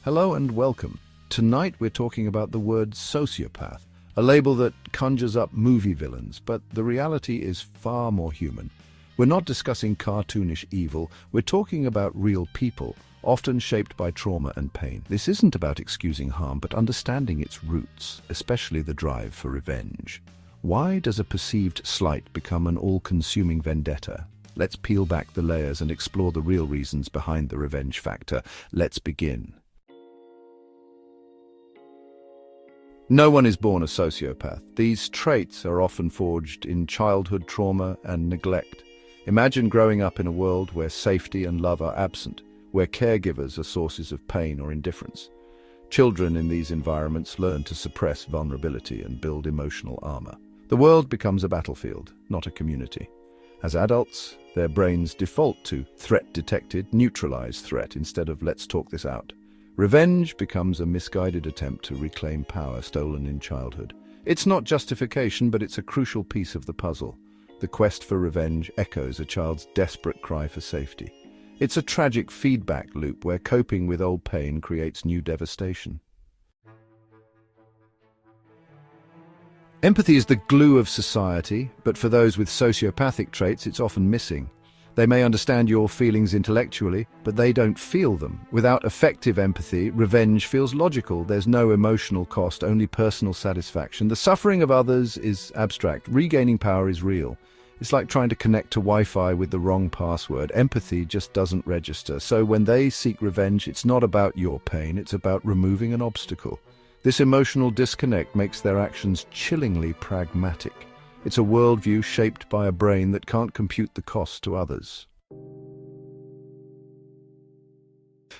Hello and welcome. Tonight we're talking about the word sociopath, a label that conjures up movie villains, but the reality is far more human. We're not discussing cartoonish evil, we're talking about real people, often shaped by trauma and pain. This isn't about excusing harm, but understanding its roots, especially the drive for revenge. Why does a perceived slight become an all-consuming vendetta? Let's peel back the layers and explore the real reasons behind the revenge factor. Let's begin. No one is born a sociopath. These traits are often forged in childhood trauma and neglect. Imagine growing up in a world where safety and love are absent, where caregivers are sources of pain or indifference. Children in these environments learn to suppress vulnerability and build emotional armor. The world becomes a battlefield, not a community. As adults, their brains default to threat detected, neutralize threat instead of let's talk this out. Revenge becomes a misguided attempt to reclaim power stolen in childhood. It's not justification, but it's a crucial piece of the puzzle. The quest for revenge echoes a child's desperate cry for safety. It's a tragic feedback loop where coping with old pain creates new devastation. Empathy is the glue of society, but for those with sociopathic traits, it's often missing. They may understand your feelings intellectually, but they don't feel them. Without effective empathy, revenge feels logical. There's no emotional cost, only personal satisfaction. The suffering of others is abstract. Regaining power is real. It's like trying to connect to Wi-Fi with the wrong password. Empathy just doesn't register. So when they seek revenge, it's not about your pain, it's about removing an obstacle. This emotional disconnect makes their actions chillingly pragmatic. It's a worldview shaped by a brain that can't compute the cost to others.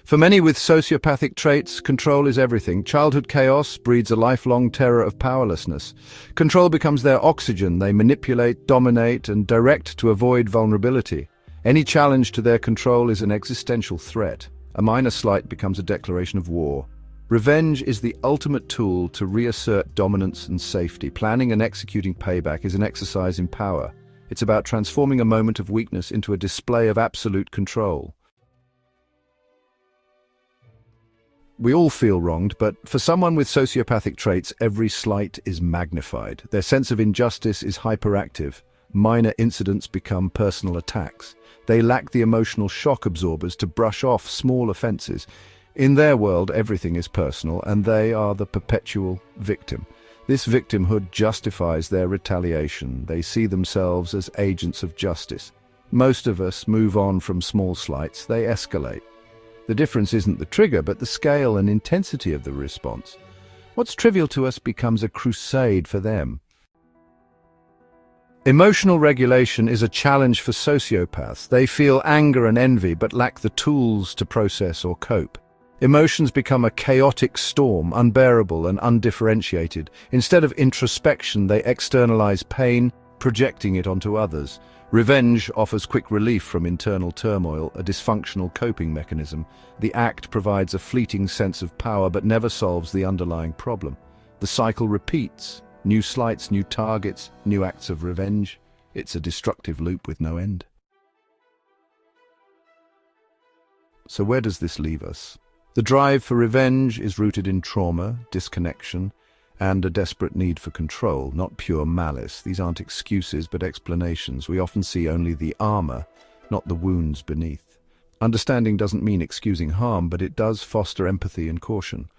For many with sociopathic traits, control is everything. Childhood chaos breeds a lifelong terror of powerlessness. Control becomes their oxygen. They manipulate, dominate, and direct to avoid vulnerability. Any challenge to their control is an existential threat. A minor slight becomes a declaration of war. Revenge is the ultimate tool to reassert dominance and safety. Planning and executing payback is an exercise in power. It's about transforming a moment of weakness into a display of absolute control. We all feel wronged, but for someone with sociopathic traits, every slight is magnified. Their sense of injustice is hyperactive. Minor incidents become personal attacks. They lack the emotional shock absorbers to brush off small offenses. In their world, everything is personal, and they are the perpetual victim. This victimhood justifies their retaliation. They see themselves as agents of justice. Most of us move on from small slights. They escalate. The difference isn't the trigger, but the scale and intensity of the response. What's trivial to us becomes a crusade for them. Emotional regulation is a challenge for sociopaths. They feel anger and envy, but lack the tools to process or cope. Emotions become a chaotic storm, unbearable and undifferentiated. Instead of introspection, they externalize pain, projecting it onto others. Revenge offers quick relief from internal turmoil, a dysfunctional coping mechanism. The act provides a fleeting sense of power but never solves the underlying problem. The cycle repeats. New slights, new targets, new acts of revenge. It's a destructive loop with no end. So where does this leave us? The drive for revenge is rooted in trauma, disconnection, and a desperate need for control, not pure malice. These aren't excuses, but explanations. We often see only the armor, not the wounds beneath. Understanding doesn't mean excusing harm, but it does foster empathy and caution.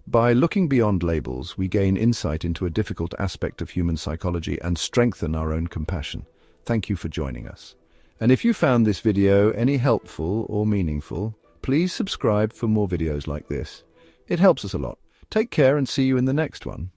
By looking beyond labels, we gain insight into a difficult aspect of human psychology and strengthen our own compassion. Thank you for joining us. And if you found this video any helpful or meaningful, please subscribe for more videos like this. It helps us a lot. Take care and see you in the next one.